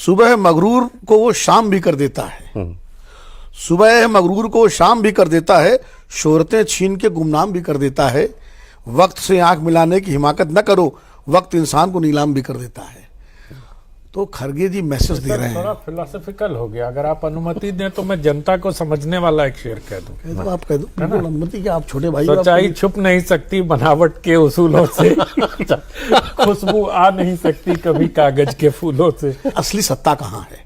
सुबह मगरूर को वो शाम भी कर देता है, सुबह मगरूर को शाम भी कर देता है, शोहरतें छीन के गुमनाम भी कर देता है। वक्त से आंख मिलाने की हिमाकत न करो, वक्त इंसान को नीलाम भी कर देता है। तो खरगे जी मैसेज दे रहे हैं। थोड़ा फिलोसॉफिकल हो गया, अगर आप अनुमति दें तो मैं जनता को समझने वाला एक शेर कह दूं। आप कह दो, बिल्कुल अनुमति क्या, आप छोटे भाई। सच्चाई छुप नहीं सकती बनावट के उसूलों से, खुशबू आ नहीं सकती कभी कागज के फूलों से। असली सत्ता कहाँ है?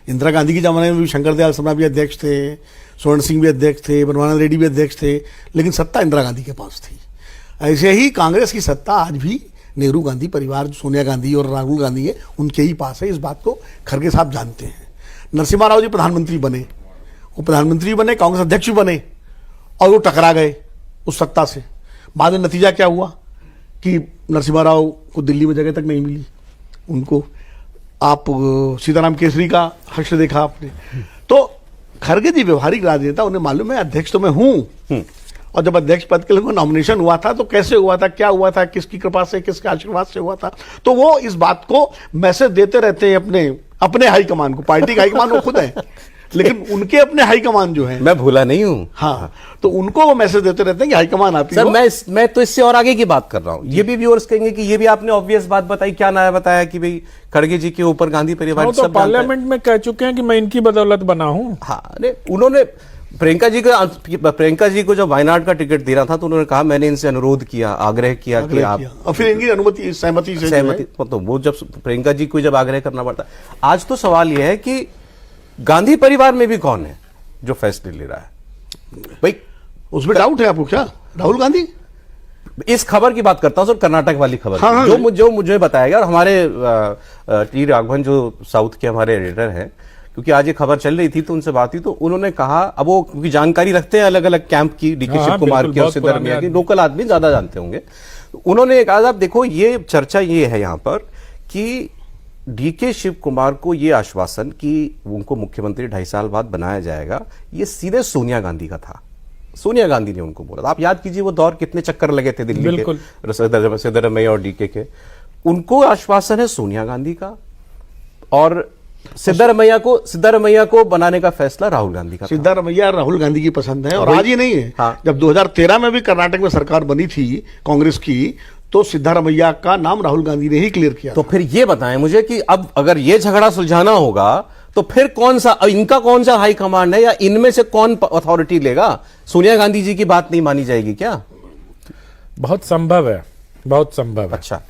इंदिरा गांधी के जमाने में भी शंकर दयाल शर्मा भी अध्यक्ष थे, स्वर्ण सिंह भी अध्यक्ष थे, बनवानंद रेड्डी भी अध्यक्ष थे, लेकिन सत्ता इंदिरा गांधी के पास थी। ऐसे ही कांग्रेस की सत्ता आज भी नेहरू गांधी परिवार, सोनिया गांधी और राहुल गांधी है, उनके ही पास है। इस बात को खरगे साहब जानते हैं। नरसिम्हा राव जी प्रधानमंत्री बने, वो प्रधानमंत्री बने, कांग्रेस अध्यक्ष भी बने, और वो टकरा गए उस सत्ता से। बाद में नतीजा क्या हुआ कि नरसिम्हा राव को दिल्ली में जगह तक नहीं मिली उनको। आप सीताराम केसरी का हश्र देखा आपने। तो खरगे जी व्यवहारिक राजनेता, उन्हें मालूम है अध्यक्ष तो मैं हूं, और जब अध्यक्ष पद के लिए नॉमिनेशन हुआ था तो कैसे हुआ था, क्या हुआ था, किसकी कृपा से, किसके आशीर्वाद से हुआ था। तो वो इस बात को मैसेज देते रहते हैं अपने हाईकमान को। पार्टी का हाईकमान वो खुद है, लेकिन उनके अपने हाईकमान जो है, मैं भूला नहीं हूं। हाँ, तो उनको वो मैसेज देते रहते हैं कि हाईकमान आप ही सर, हो। मैं तो इससे और आगे की बात कर रहा हूं। ये भी व्यूअर्स कहेंगे कि ये भी आपने ऑब्वियस बात बताई, क्या नया बताया कि भाई खड़गे जी के ऊपर गांधी परिवार तो पार्लियामेंट में कह चुके हैं कि मैं इनकी बदौलत बना हूं। हाँ, अरे उन्होंने प्रियंका जी को जब वायनाड का टिकट दे रहा था तो उन्होंने कहा, मैंने इनसे अनुरोध किया, आग्रह किया कि आप, और फिर इनकी अनुमति, सहमति से तो वो जब प्रियंका जी को जब आग्रह करना पड़ता। आज तो सवाल यह है कि गांधी परिवार में भी कौन है जो फैसले ले रहा है? भाई उसमें डाउट है आपको क्या? राहुल गांधी? इस खबर की बात करता हूं सर, कर्नाटक वाली खबर। हाँ, जो मुझे बताया गया, और हमारे टी राघवन जो साउथ के हमारे एडिटर हैं, क्योंकि आज ये खबर चल रही थी तो उनसे बात हुई, तो उन्होंने कहा, अब वो क्योंकि जानकारी रखते हैं अलग अलग कैंप की, डीके शिव कुमार की और सिद्धरमैया की, लोकल आदमी ज्यादा जानते होंगे। उन्होंने कहा, आप देखो ये चर्चा ये है यहां पर कि डीके शिव कुमार को ये आश्वासन कि उनको मुख्यमंत्री 2.5 साल बाद बनाया जाएगा, ये सीधे सोनिया गांधी का था। सोनिया गांधी ने उनको बोला। आप याद कीजिए वो दौर, कितने चक्कर लगे थे दिल्ली के सिद्धरमैया और डीके के। उनको आश्वासन है सोनिया गांधी का, और सिद्धरमैया को बनाने का फैसला राहुल गांधी का। सिद्धरमैया राहुल गांधी की पसंद है, और आज ही नहीं है। हाँ। जब 2013 में भी कर्नाटक में सरकार बनी थी कांग्रेस की, तो सिद्धरमैया का नाम राहुल गांधी ने ही क्लियर किया। तो फिर ये बताएं मुझे कि अब अगर ये झगड़ा सुलझाना होगा तो फिर कौन सा, इनका कौन सा हाई कमांड है, या इनमें से कौन अथॉरिटी लेगा? सोनिया गांधी जी की बात नहीं मानी जाएगी क्या? बहुत संभव है, बहुत संभव है। अच्छा,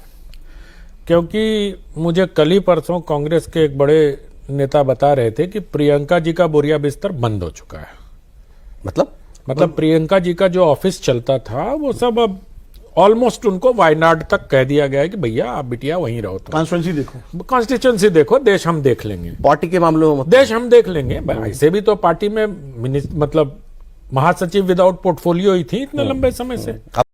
क्योंकि मुझे कल ही परसों कांग्रेस के एक बड़े नेता बता रहे थे कि प्रियंका जी का बोरिया बिस्तर बंद हो चुका है। मतलब प्रियंका जी का जो ऑफिस चलता था वो सब अब ऑलमोस्ट उनको वायनाड तक कह दिया गया है कि भैया आप बिटिया वहीं रहो। तो कॉन्स्टिट्यूंसी देखो, देश हम देख लेंगे, पार्टी के मामलों में देश हम देख लेंगे। ऐसे भी तो पार्टी में मतलब महासचिव विदाउट पोर्टफोलियो ही थी इतने लंबे समय से।